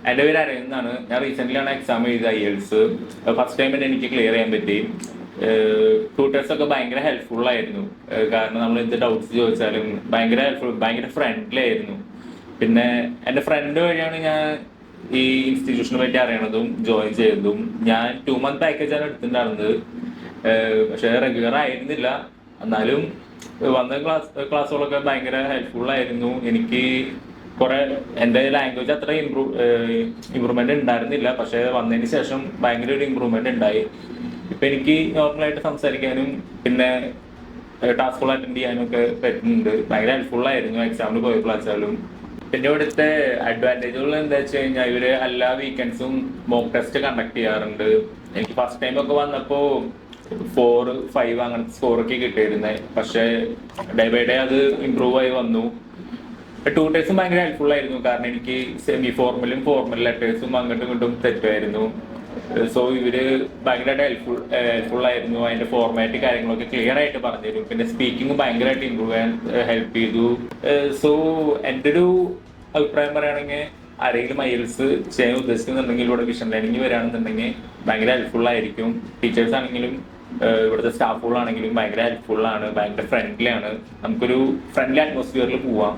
എൻ്റെ പേര് അരവിന്ദ് എന്നാണ്. ഞാൻ റീസെൻ്റ്ലിയാണ് എക്സാം എഴുതിയത് IELTS. ഫസ്റ്റ് ടൈം തന്നെ എനിക്ക് ക്ലിയർ ചെയ്യാൻ പറ്റി. ട്യൂട്ടേഴ്സ് ഒക്കെ ഭയങ്കര ഹെൽപ്ഫുൾ ആയിരുന്നു. കാരണം നമ്മൾ എന്ത് ഡൗട്ട്സ് ചോദിച്ചാലും ഭയങ്കര ഹെൽപ്ഫുൾ, ഭയങ്കര ഫ്രണ്ട്ലി ആയിരുന്നു. പിന്നെ എൻ്റെ ഫ്രണ്ട് വഴിയാണ് ഞാൻ ഈ ഇൻസ്റ്റിറ്റ്യൂഷനെ പറ്റി അറിയണതും ജോയിൻ ചെയ്തതും. ഞാൻ 2 മന്ത് പാക്കേജാണ് എടുത്തിട്ടുണ്ടായിരുന്നത്. പക്ഷേ റെഗുലർ ആയിരുന്നില്ല. എന്നാലും വന്ന ക്ലാസ്സുകളൊക്കെ ഭയങ്കര ഹെൽപ്ഫുൾ ആയിരുന്നു. എനിക്ക് കുറെ എൻ്റെ ലാംഗ്വേജ് അത്ര ഇമ്പ്രൂവ്മെന്റ് ഉണ്ടായിരുന്നില്ല. പക്ഷെ വന്നതിന് ശേഷം ഭയങ്കര ഒരു ഇമ്പ്രൂവ്മെന്റ് ഉണ്ടായി. ഇപ്പൊ എനിക്ക് നോർമലായിട്ട് സംസാരിക്കാനും പിന്നെ ടാസ്കുകൾ അറ്റൻഡ് ചെയ്യാനും ഒക്കെ പറ്റുന്നുണ്ട്. ഭയങ്കര ഹെൽപ്ഫുൾ ആയിരുന്നു എക്സാമിന് പോയപ്പോഴാച്ചാലും. പിന്നെ ഇവിടുത്തെ അഡ്വാൻറ്റേജുകൾ എന്താ വെച്ച് കഴിഞ്ഞാൽ ഇവര് എല്ലാ വീക്കെൻഡ്സും മോക്ക് ടെസ്റ്റ് കണ്ടക്ട് ചെയ്യാറുണ്ട്. എനിക്ക് ഫസ്റ്റ് ടൈം ഒക്കെ വന്നപ്പോ 4, 5 അങ്ങനത്തെ സ്കോറൊക്കെ കിട്ടിയിരുന്നത്. പക്ഷെ ഡേ ബൈ ഡേ അത് ഇമ്പ്രൂവ് ആയി വന്നു. ട്യൂട്ടേഴ്സും ഭയങ്കര ഹെൽപ്ഫുൾ ആയിരുന്നു. കാരണം എനിക്ക് സെമി ഫോർമലും ഫോർമൽ ലെറ്റേഴ്സും അങ്ങോട്ടും ഇങ്ങോട്ടും തെറ്റുമായിരുന്നു. സോ ഇവര് ഭയങ്കരമായിട്ട് ഹെൽപ്ഫുൾ ആയിരുന്നു. അതിന്റെ ഫോർമാറ്റ് കാര്യങ്ങളൊക്കെ ക്ലിയർ ആയിട്ട് പറഞ്ഞുതരും. പിന്നെ സ്പീക്കിംഗ് ഭയങ്കരമായിട്ട് ഇമ്പ്രൂവ് ചെയ്യാൻ ഹെൽപ്പ് ചെയ്തു. സോ എൻ്റെ ഒരു അഭിപ്രായം പറയുകയാണെങ്കിൽ ആരെങ്കിലും IELTS ചെയ്യാൻ ഉദ്ദേശിക്കുന്നുണ്ടെങ്കിൽ ഇവിടെ വിഷൻ ലേണിംഗ് വരികയാണെന്നുണ്ടെങ്കിൽ ഭയങ്കര ഹെൽപ്ഫുൾ ആയിരിക്കും. ടീച്ചേഴ്സ് ആണെങ്കിലും ഇവിടുത്തെ സ്റ്റാഫുകളാണെങ്കിലും ഭയങ്കര ഹെൽപ്ഫുൾ ആണ്, ഭയങ്കര ഫ്രണ്ട്ലി ആണ്. നമുക്കൊരു ഫ്രണ്ട്ലി അറ്റ്മോസ്ഫിയറിൽ പോവാം.